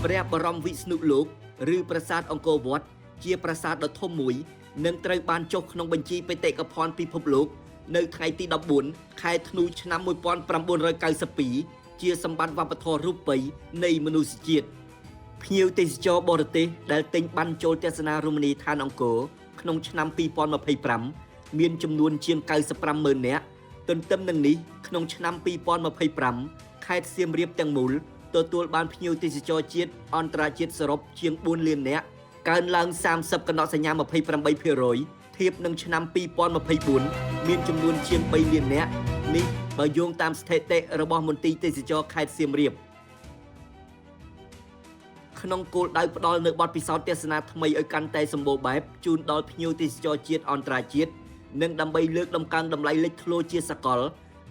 ព្រះបរមវិស្ណុលោកឬប្រាសាទអង្គរវត្តជាប្រាសាទដ៏ធំមួយនឹងត្រូវបានចុះក្នុងបញ្ជីបេតិកភណ្ឌពិភពលោកនៅថ្ងៃទី14ខែធ្នូឆ្នាំ1992ជាសម្បត្តិវប្បធម៌រូបិយនៃមនុស្សជាតិភ្ញៀវទេសចរបរទេសដែលទិញប័ណ្ណចូលទស្សនារមណីយដ្ឋានអង្គរក្នុងឆ្នាំ2025មានចំនួនជាង95,000 នាក់ទន្ទឹមនឹងនេះក្នុងឆ្នាំ2025ខេត្តសៀមរាបទាំងមូលទទួលបានភ្ញៀវទេសចរជាតិអន្តរជាតិសរុបជាង4លាននាក់កើនឡើង30កណ្ដកសញ្ញា 28% ធៀបនឹងឆ្នាំ2024មានចំនួនជាង3លាននាក់នេះបើយោងតាមស្ថិតិរបស់មន្ទីរទេសចរខេត្តសៀមរាបក្នុងគោលដៅផ្ដល់នូវបទពិសោធន៍ទស្សនាថ្មីឲ្យកាន់តែសម្បូរបែបជូនដល់ភ្ញៀវទេសចរជាតិអន្តរជាតិនិងដើម្បីលើកតម្កើងតម្លៃលេចធ្លោជាសកល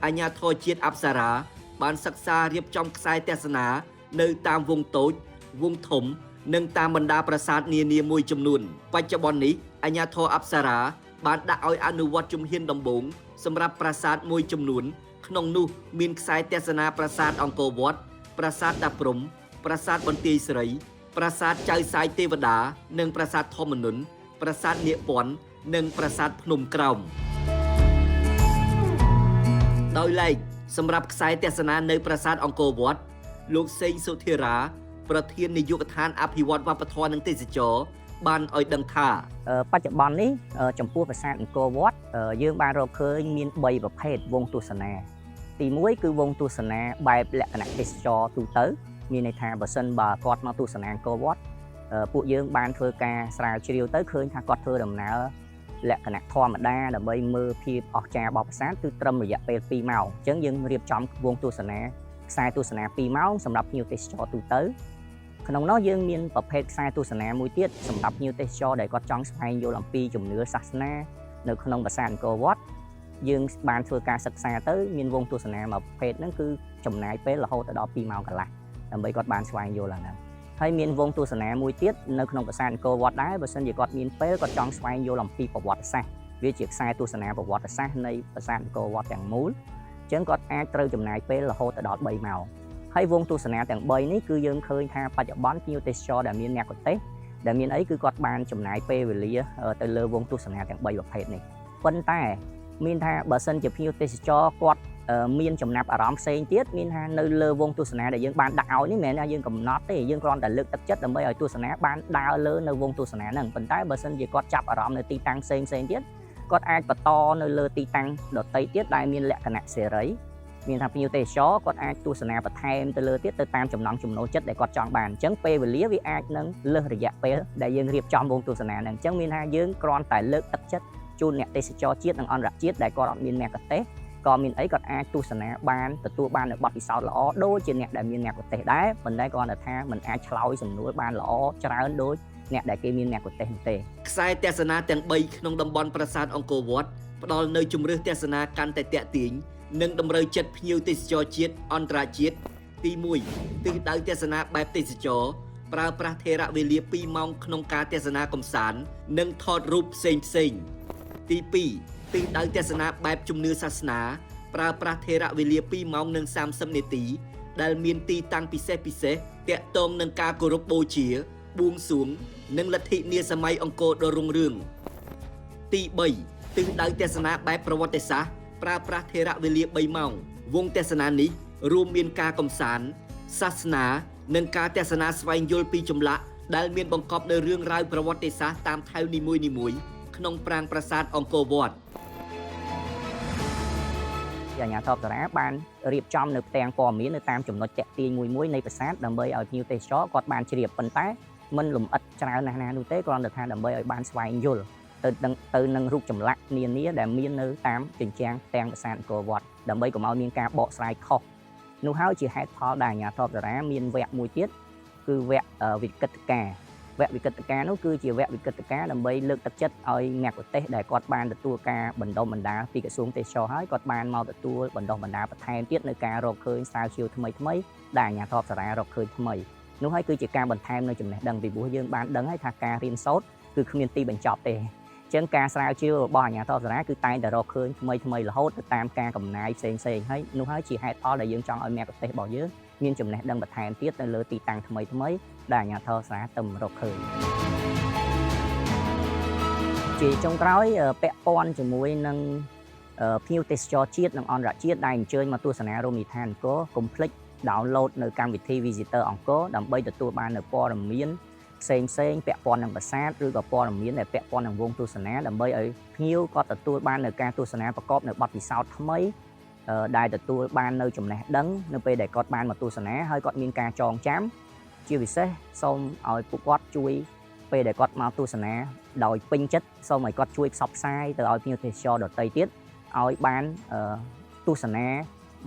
អាជ្ញាធរជាតិអប្សរាបានសិក្សារៀបចំខ្សែទស្សនានៅតាមវង់តូចវង់ធំនិងតាមបណ្ដាប្រាសាទនានាមួយចំនួនបច្ចុប្បន្ននេះអាជ្ញាធរអប្សរាបានដាក់ឲ្យអនុវត្តជំហានដំបូងសម្រាប់ប្រាសាទមួយចំនួនក្នុងនោះមានខ្សែទស្សនាប្រាសាទអង្គរវត្តប្រាសាទតាព្រំប្រាសាទបន្ទាយស្រីប្រាសាទចៅសាយទេវតានិងប្រាសាទធម្មនន្ទប្រាសាទនាគពន្ធនិងប្រាសាទភ្នំក្រោមដោយឡែកសម្រាប់ខ្សែទស្សនានៅប្រាសាទអង្គរវត្តលោកសេងសុធិរាប្រធាននាយកដ្ឋានអភិវឌ្ឍវប្បធម៌និងទេសចរបានឲ្យដឹងថាបច្ចុប្បន្ននេះចំពោះប្រាសាទអង្គរវត្តយើងបានរកឃើញមាន3ប្រភេទវងទស្សនាទី1គឺវងទស្សនាបែបលក្ខណៈទេសចរទូទៅមានន័យថាបើសិនបើគាត់មកទស្សនាអង្គរវត្តពួកយើងបានធ្វើការស្រាវជ្រាវទៅឃើញថាគាត់ធ្វើដំណើរលក្ខណៈធម្មតាដើម្បីមើលភាពអស្ចារ្យរបស់ប្រាសាទគឺត្រឹមរយៈពេល2ម៉ោងអញ្ចឹងយើងរៀបចំវងទស្សនាខ្សែទស្សនា2ម៉ោងសម្រាប់ភ្ញៀវទេសចរទូទៅក្នុងនោះយើងមានប្រភេទខ្សែទស្សនាមួយទៀតសម្រាប់ភ្ញៀវទេសចរដែលគាត់ចង់ស្វែងយល់អំពីជំនឿសាសនានៅក្នុងប្រាសាទអង្គរវត្តយើងបានធ្វើការសិក្សាទៅមានវងទស្សនាមួយប្រភេទហ្នឹងគឺចំណាយពេលរហូតដល់2ម៉ោងកន្លះដើម្បីគាត់បានស្វែងយល់ឡើងហ្នឹងហើយមានវងទស្សនាមួយទៀតនៅក្នុងប្រាសាទអង្គរវត្តដែរបើសិនជាគាត់មានពេលគាត់ចង់ស្វែងយល់អំពីប្រវត្តិសាស្ត្រវាជាខ្សែទស្សនាប្រវត្តិសាស្ត្រនៃប្រាសាទអង្គរវត្តទាំងមូលអញ្ចឹងគាត់អាចត្រូវចំណាយពេលរហូតដល់3ម៉ោងហើយវងទស្សនាទាំង3នេះគឺយើងឃើញថាបច្ចុប្បន្នភ្ញៀវទេសចរដែលមានអ្នកប្រទេសដែលមានអីគឺគាត់បានចំណាយពេលវេលាទៅលើវងទស្សនាទាំង3ប្រភេទនេះប៉ុន្តែមានថាបើសិនជាភ្ញៀវទេសចរគាត់មានចំណាប់អារម្មណ៍ផ្សេងទៀតមានថានៅលើវងទស្សនាដែលយើងបានដាក់ឲ្យនេះមិនមែនថាយើងកំណត់ទេយើងគ្រាន់តែលើកទឹកចិត្តដើម្បីឲ្យទស្សនាបានដើរលើនៅវងទស្សនាហ្នឹងប៉ុន្តែបើសិនជាគាត់ចាប់អារម្មណ៍នៅទីតាំងផ្សេងទៀតគាត់អាចបន្តនៅលើទីតាំងដទៃទៀតដែលមានលក្ខណៈសេរីមានថាភ្ញៀវទេសចរគាត់អាចទស្សនាបន្ថែមទៅលើទៀតទៅតាមចំណង់ចំណូលចិត្តដែលគាត់ចង់បានអញ្ចឹងពេលវេលាវាអាចនឹងលើសរយៈពេលដែលយើងរៀបចំវងទស្សនាហ្នឹងអញ្ចឹងមានថាយើងគ្រាន់តែលើកទឹកចិត្តជូនអ្នកទេសចរជាតិនិងអន្តរជាតិដែលគាត់អត់មានអ្នកទេសក៏មានអីគាត់អាចទស្សនាបានទទួលបាននូវបទពិសោធន៍ល្អដូចជាអ្នកដែលមានអ្នកប្រទេសដែរប៉ុន្តែគ្រាន់តែថាมันអាចឆ្លើយសំណួរបានល្អច្រើនដូចអ្នកដែលគេមានអ្នកប្រទេសទេខ្សែទស្សនាទាំង3ក្នុងតំបន់ប្រាសាទអង្គរវត្តផ្ដល់នូវជម្រើសទស្សនាកាន់តែទាក់ទាញនិងតម្រូវចិត្តភ្ញៀវទេសចរជាតិអន្តរជាតិទី1ទិសដៅទស្សនាបែបទេសចរប្រើប្រាស់ថេរវេលា2ម៉ោងក្នុងការទស្សនាកម្សាន្តនិងថតរូបផ្សេងទី2ទិសដៅទស្សនាបែបជំនឿសាសនាប្រើប្រាស់ថេរវេលា2ម៉ោងនិង30នាទីដែលមានទីតាំងពិសេសទាក់ទងនឹងការគោរពបូជាបួងសួងនិងលទ្ធិនាសម័យអង្គរដ៏រុងរឿងទី3ទិសដៅទស្សនាបែបប្រវត្តិសាស្ត្រប្រើប្រាស់ថេរវេលា3ម៉ោងវងទស្សនានេះរួមមានការកម្សាន្តសាសនានិងការទស្សនាស្វែងយល់ពីចម្លាក់ដែលមានបង្កប់នូវរឿងរ៉ាវប្រវត្តិសាស្ត្រតាមថែវនីមួយៗក្នុងប្រាង្គប្រាសាទអង្គរវត្តអាជ្ញាធរអប្សរាបានរៀបចំនៅផ្ទាំងព័ត៌មាននៅតាមចំណុចតាក់ទាញមួយនៃប្រាសាទដើម្បីឲ្យភ្ញៀវទេសចរគាត់បានជ្រាបប៉ុន្តែមិនលម្អិតច្រើនណាស់ណានោះទេគ្រាន់តែថាដើម្បីឲ្យបានស្វែងយល់ទៅនឹងរូបចម្លាក់នានាដែលមាននៅតាមជញ្ជាំងផ្ទាំងប្រាសាទអង្គរវត្តដើម្បីកុំឲ្យមានការបកស្រាយខុសនោះហើយជាហេតុផលដែលអាជ្ញាធរអប្សរាមានវគ្គមួយទៀតគឺវគ្គវិកិត្តការវគ្គវិកិត្តការនោះគឺជាវគ្គវិកិត្តការដើម្បីលើកទឹកចិត្តឲ្យអ្នកប្រទេសដែលគាត់បានទទួលការបណ្ដុះបណ្ដាលពីក្រសួងទេសចរហើយគាត់បានមកទទួលបណ្ដុះបណ្ដាលបន្ថែមទៀតនៅការរកឃើញស្រាវជ្រាវថ្មីដែលអាជ្ញាធរអប្សរារកឃើញថ្មីនោះហើយគឺជាការបន្ថែមនៅចំណេះដឹងពីព្រោះយើងបានដឹងហើយថាការរៀនសូត្រគឺគ្មានទីបញ្ចប់ទេអញ្ចឹងការស្រាវជ្រាវរបស់អាជ្ញាធរអប្សរាគឺតែងតែរកឃើញថ្មីរហូតទៅតាមការកំណាយផ្សេងហើយនោះហើយជាហេតុផលដែលយើងចង់ឲ្យអ្នកប្រទេសរបស់យើង មានចំណេះដឹងបន្ថែមទៀតនៅលើទីតាំងថ្មីៗដែលអាជ្ញាធរសាសនាទៅរកឃើញជាចុងក្រោយពាក់ព័ន្ធជាមួយនឹងភ្ញៀវទេសចរជាតិនិងអន្តរជាតិដែលអញ្ជើញមកទស្សនារមណីយដ្ឋានអង្គរកុំភ្លេច download នៅកម្មវិធី Visitor អង្គរដើម្បីទទួលបាននូវព័ត៌មានផ្សេងពាក់ព័ន្ធនឹងប្រាសាទឬក៏ព័ត៌មានដែលពាក់ព័ន្ធនឹងវងទស្សនាដើម្បីឲ្យភ្ញៀវគាត់ទទួលបាននូវការទស្សនាប្រកបនៅបទពិសោធន៍ថ្មីដែលទទួលបាននៅចំណេះដឹងនៅពេលដែលគាត់បានមកទស្សនាហើយគាត់មានការចងចាំជាពិសេសសូមឲ្យពួកគាត់ជួយពេលដែលគាត់មកទស្សនាដោយពេញចិត្តសូមឲ្យគាត់ជួយផ្សព្វផ្សាយទៅឲ្យភ្ញៀវទេសចរដទៃទៀតឲ្យបានទស្សនា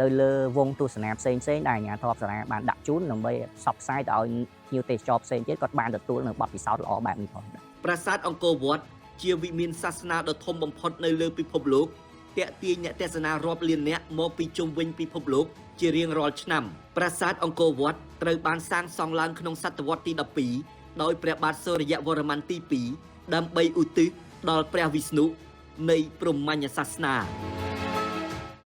ទៅលើវងទស្សនាផ្សេងដែលអាជ្ញាធរសាលាបានដាក់ជូនដើម្បីផ្សព្វផ្សាយទៅឲ្យភ្ញៀវទេសចរផ្សេងទៀតគាត់បានទទួលនៅបទពិសោធន៍ល្អបែបនេះផងដែរ ប្រាសាទអង្គរវត្តជាវិមានសាសនាដ៏ធំបំផុតនៅលើពិភពលោកទាក់ទាញអ្នកទស្សនារាប់លាននាក់មកពីជុំវិញពិភពលោកជារៀងរាល់ឆ្នាំប្រាសាទអង្គរវត្តត្រូវបានសាងសង់ឡើងក្នុងសតវត្សទី12ដោយព្រះបាទសូរ្យវរ្ម័នទី2ដើម្បីឧទ្ទិសដល់ព្រះវិស្ណុនៃព្រហ្មញ្ញសាសនា